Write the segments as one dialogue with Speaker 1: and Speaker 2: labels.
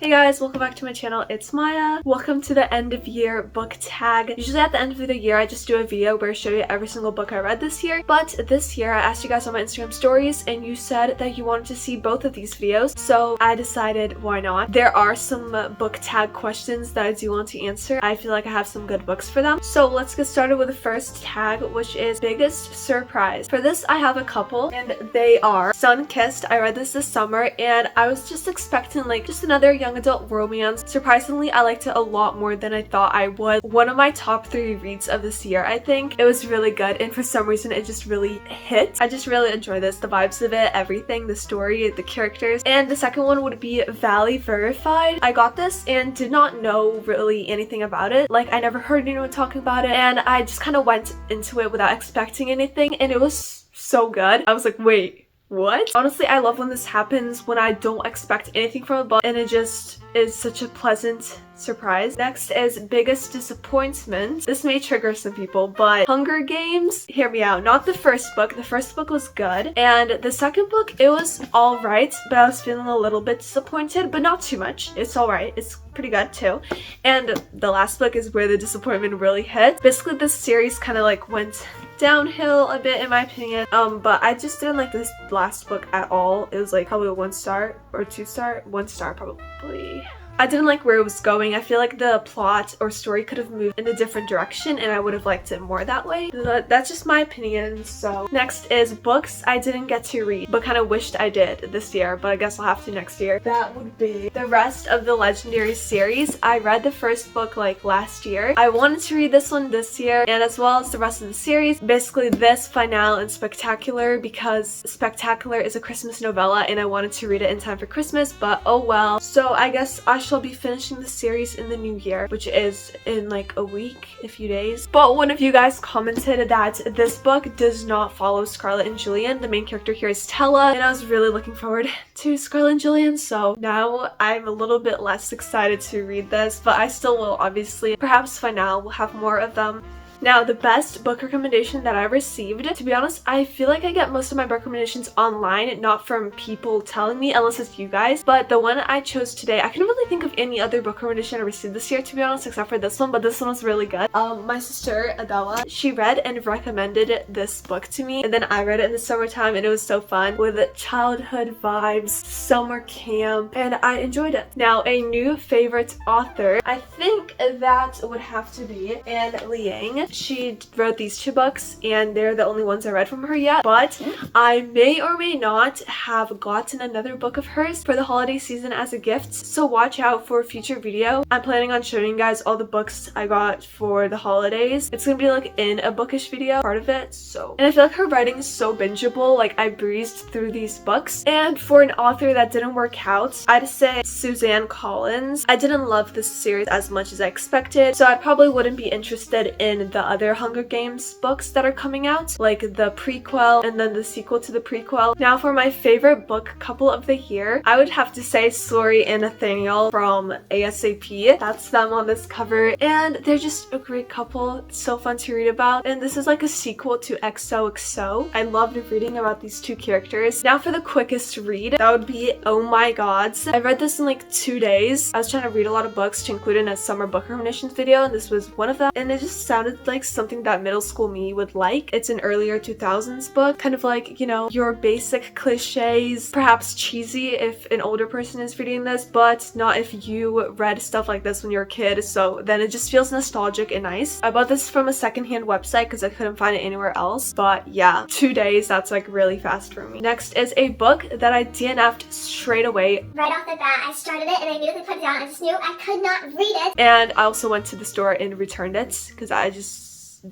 Speaker 1: Hey guys, welcome back to my channel. It's Maya. Welcome to the end of year book tag. Usually at the end of the year I just do a video where I show you every single book I read this year, but this year I asked you guys on my Instagram stories and you said that you wanted to see both of these videos, so I decided why not. There are some book tag questions that I do want to answer. I feel like I have some good books for them. So let's get started with the first tag, which is biggest surprise. For this I have a couple and they are Sun-Kissed. I read this summer and I was just expecting like just another young adult romance. Surprisingly, I liked it a lot more than I thought I would. One of my top 3 reads of this year, I think. It was really good and for some reason it just really hit. I just really enjoy this. The vibes of it, everything, the story, the characters. And the second one would be Valley Verified. I got this and did not know really anything about it. Like I never heard anyone talking about it and I just kind of went into it without expecting anything and it was so good. I was like, wait, what? Honestly, I love when this happens, when I don't expect anything from a book and it just is such a pleasant surprise. Next is biggest disappointment. This may trigger some people, but Hunger Games, hear me out. Not the first book. The first book was good and the second book, it was alright, but I was feeling a little bit disappointed, but not too much. It's alright. It's pretty good too. And the last book is where the disappointment really hit. Basically, this series kind of like went downhill a bit in my opinion, but I just didn't like this last book at all. It was like probably a 1 star or 2 star, 1 star probably. I didn't like where it was going. I feel like the plot or story could have moved in a different direction and I would have liked it more that way. But that's just my opinion. So next is books I didn't get to read but kind of wished I did this year, but I guess I'll have to next year. That would be the rest of the Legendary series. I read the first book like last year. I wanted to read this one this year and as well as the rest of the series. Basically this, Finale, and Spectacular, because Spectacular is a Christmas novella and I wanted to read it in time for Christmas, but oh well. So I guess I shall be finishing the series in the new year, which is in like a week, a few days. But one of you guys commented that this book does not follow Scarlett and Julian. The main character here is Tella and I was really looking forward to Scarlett and Julian, so now I'm a little bit less excited to read this, but I still will obviously. Perhaps Finale will have more of them. Now, the best book recommendation that I received, to be honest, I feel like I get most of my book recommendations online, not from people telling me, unless it's you guys. But the one I chose today, I couldn't really think of any other book recommendation I received this year, to be honest, except for this one, but this one was really good. My sister, Adela, she read and recommended this book to me, and then I read it in the summertime, and it was so fun, with childhood vibes, summer camp, and I enjoyed it. Now, a new favorite author, I think that would have to be Anne Liang. She wrote these 2 books and they're the only ones I read from her yet, but I may or may not have gotten another book of hers for the holiday season as a gift, so watch out for a future video. I'm planning on showing you guys all the books I got for the holidays. It's gonna be like in a bookish video, part of it, so. And I feel like her writing is so bingeable, like I breezed through these books. And for an author that didn't work out, I'd say Suzanne Collins. I didn't love this series as much as I expected, so I probably wouldn't be interested in the other Hunger Games books that are coming out, like the prequel and then the sequel to the prequel. Now for my favorite book couple of the year, I would have to say Slory and Nathaniel from ASAP. That's them on this cover and they're just a great couple. It's so fun to read about and this is like a sequel to XOXO. I loved reading about these 2 characters. Now for the quickest read, that would be Oh My Gods. I read this in like 2 days. I was trying to read a lot of books to include in a summer book recommendations video and this was one of them and it just sounded like something that middle school me would like. It's an earlier 2000s book, kind of like, you know, your basic cliches, perhaps cheesy if an older person is reading this, but not if you read stuff like this when you were a kid, so then it just feels nostalgic and nice. I bought this from a secondhand website because I couldn't find it anywhere else, but yeah, 2 days, that's like really fast for me. Next is a book that I DNFed straight away.
Speaker 2: Right off the bat, I started it and I immediately put it down. I just knew I could not read it.
Speaker 1: And I also went to the store and returned it because I just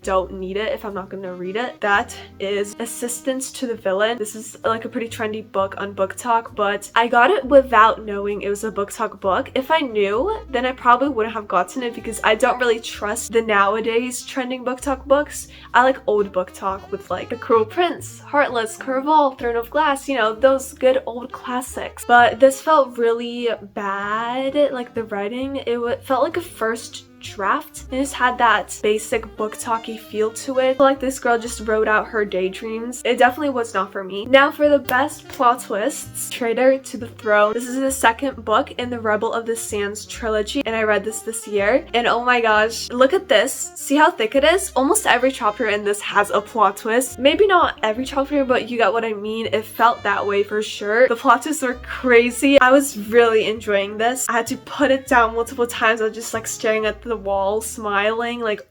Speaker 1: don't need it if I'm not gonna read it. That is Assistance to the Villain. This is like a pretty trendy book on Book Talk, but I got it without knowing it was a Book Talk book. If I knew, then I probably wouldn't have gotten it because I don't really trust the nowadays trending Book Talk books. I like old Book Talk with like The Cruel Prince, Heartless, Clerval, Throne of Glass, you know, those good old classics. But this felt really bad, like the writing, it felt like a first draft. It just had that basic book talky feel to it. I feel like this girl just wrote out her daydreams. It definitely was not for me. Now for the best plot twists, Traitor to the Throne. This is the second book in the Rebel of the Sands trilogy, and I read this year, and oh my gosh, look at this. See how thick it is? Almost every chapter in this has a plot twist. Maybe not every chapter, but you get what I mean. It felt that way for sure. The plot twists were crazy. I was really enjoying this. I had to put it down multiple times. I was just like staring at the wall, smiling like,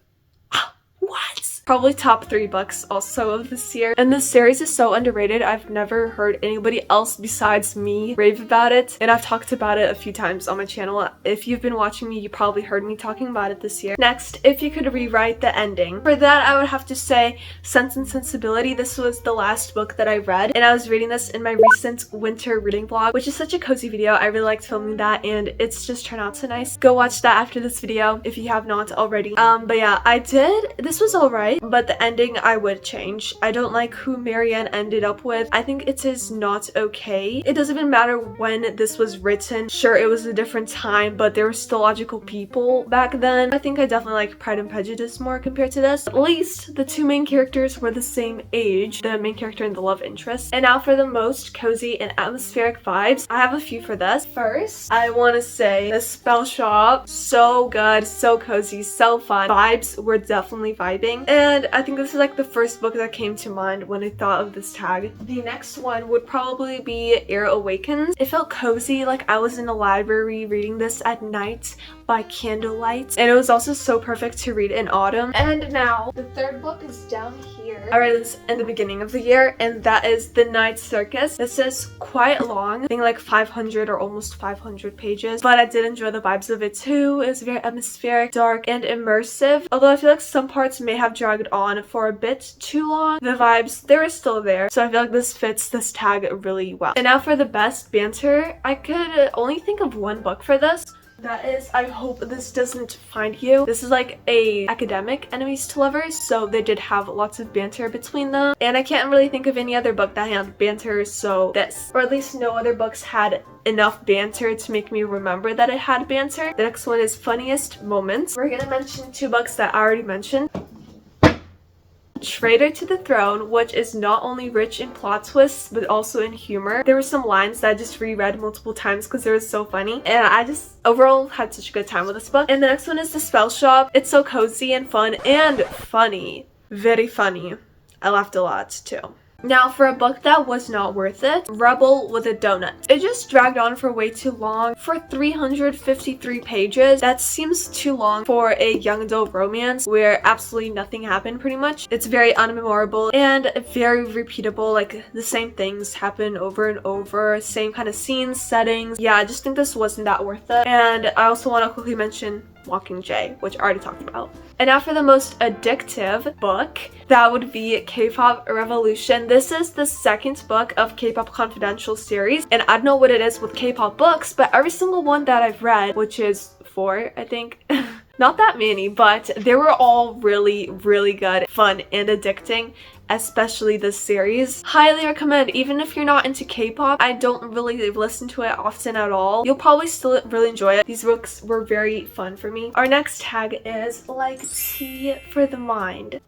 Speaker 1: what? Probably top 3 books also of this year. And this series is so underrated. I've never heard anybody else besides me rave about it. And I've talked about it a few times on my channel. If you've been watching me, you probably heard me talking about it this year. Next, if you could rewrite the ending. For that, I would have to say Sense and Sensibility. This was the last book that I read. And I was reading this in my recent winter reading vlog, which is such a cozy video. I really liked filming that, and it's just turned out so nice. Go watch that after this video if you have not already. But yeah, I did. This was alright. But the ending I would change. I don't like who Marianne ended up with. I think it is not okay. It doesn't even matter when this was written. Sure, it was a different time, but there were still logical people back then. I think I definitely like Pride and Prejudice more compared to this. At least the 2 main characters were the same age, the main character and the love interest. And now for the most cozy and atmospheric vibes. I have a few for this. First, I want to say the Spell Shop. So good, so cozy, so fun. Vibes were definitely vibing. And I think this is like the first book that came to mind when I thought of this tag. The next one would probably be Air Awakens. It felt cozy, like I was in a library reading this at night by candlelight, and it was also so perfect to read in autumn. And now the third book is down here. I read this in the beginning of the year, and that is The Night Circus. This is quite long, I think like 500 or almost 500 pages, but I did enjoy the vibes of it too. It was very atmospheric, dark, and immersive. Although I feel like some parts may have dragged on for a bit too long, the vibes, they were still there. So I feel like this fits this tag really well. And now for the best banter, I could only think of one book for this. That is, I hope this doesn't find you. This is like a academic enemies to lovers, so they did have lots of banter between them. And I can't really think of any other book that had banter, so this. Or at least no other books had enough banter to make me remember that it had banter. The next one is Funniest Moments. We're gonna mention 2 books that I already mentioned. Traitor to the Throne, which is not only rich in plot twists but also in humor. There were some lines that I just reread multiple times because they were so funny, and I just overall had such a good time with this book. And the next one is The Spell Shop. It's so cozy and fun and funny. Very funny. I laughed a lot too. Now for a book that was not worth it, Rebel with a Donut. It just dragged on for way too long. For 353 pages, that seems too long for a young adult romance where absolutely nothing happened pretty much. It's very unmemorable and very repeatable, like the same things happen over and over, same kind of scenes, settings. Yeah, I just think this wasn't that worth it. And I also want to quickly mention Mockingjay, which I already talked about. And now for the most addictive book, that would be K-Pop Revolution. This is the second book of K-Pop Confidential series, and I don't know what it is with K-pop books, but every single one that I've read, which is 4, I think, not that many, but they were all really, really good, fun, and addicting. Especially this series. Highly recommend, even if you're not into K-pop. I don't really listen to it often at all. You'll probably still really enjoy it. These books were very fun for me. Our next tag is Like Tea for the Mind.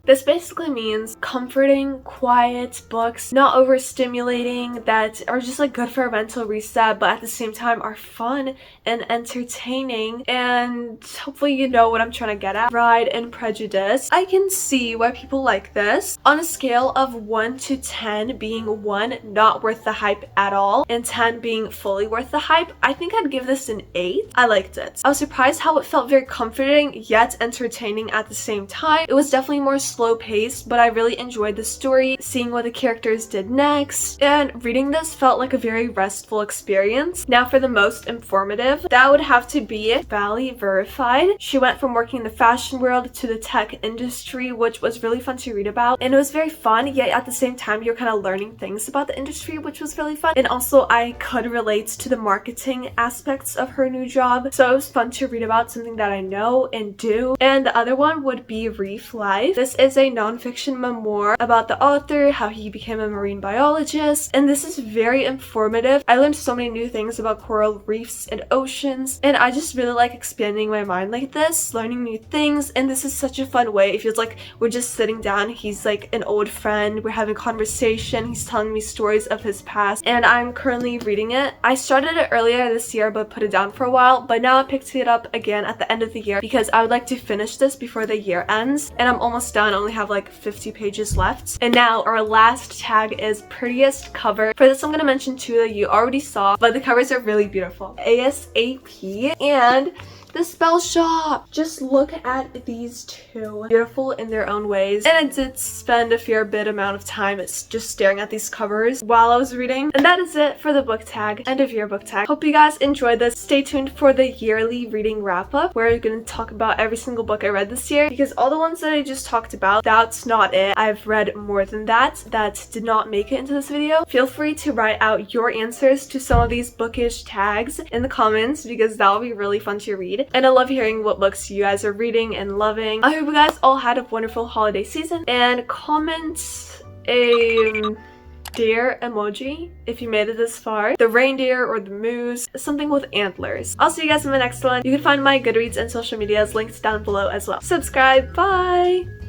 Speaker 1: This basically means comforting, quiet books, not overstimulating, that are just like good for a mental reset, but at the same time are fun and entertaining. And hopefully you know what I'm trying to get at. Pride and Prejudice. I can see why people like this. On a scale of 1 to 10 being 1 not worth the hype at all and 10 being fully worth the hype, I think I'd give this an 8. I liked it. I was surprised how it felt very comforting yet entertaining at the same time. It was definitely more slow paced, but I really enjoyed the story, seeing what the characters did next, and reading this felt like a very restful experience. Now for the most informative, that would have to be Valley Verified. She went from working in the fashion world to the tech industry, which was really fun to read about, and it was very fun, yet at the same time you're kind of learning things about the industry, which was really fun. And also I could relate to the marketing aspects of her new job, so it was fun to read about something that I know and do. And the other one would be Reef Life. This is a nonfiction memoir about the author, how he became a marine biologist, and this is very informative. I learned so many new things about coral reefs and oceans, and I just really like expanding my mind like this, learning new things, and this is such a fun way. It feels like we're just sitting down, he's like an old friend, we're having conversation, he's telling me stories of his past, and I'm currently reading it. I started it earlier this year but put it down for a while, but now I picked it up again at the end of the year because I would like to finish this before the year ends, and I'm almost done. I only have like 50 pages left. And now our last tag is prettiest cover. For this I'm gonna mention two that you already saw, but the covers are really beautiful. ASAP and the Spell Shop. Just look at these two. Beautiful in their own ways. And I did spend a fair bit amount of time just staring at these covers while I was reading. And that is it for the book tag, end of year book tag. Hope you guys enjoyed this. Stay tuned for the yearly reading wrap up where I'm going to talk about every single book I read this year, because all the ones that I just talked about, that's not it. I've read more than that did not make it into this video. Feel free to write out your answers to some of these bookish tags in the comments because that will be really fun to read. And I love hearing what books you guys are reading and loving. I hope you guys all had a wonderful holiday season, and comment a deer emoji if you made it this far. The reindeer or the moose, something with antlers. I'll see you guys in the next one. You can find my Goodreads and social medias linked down below as well. Subscribe, bye!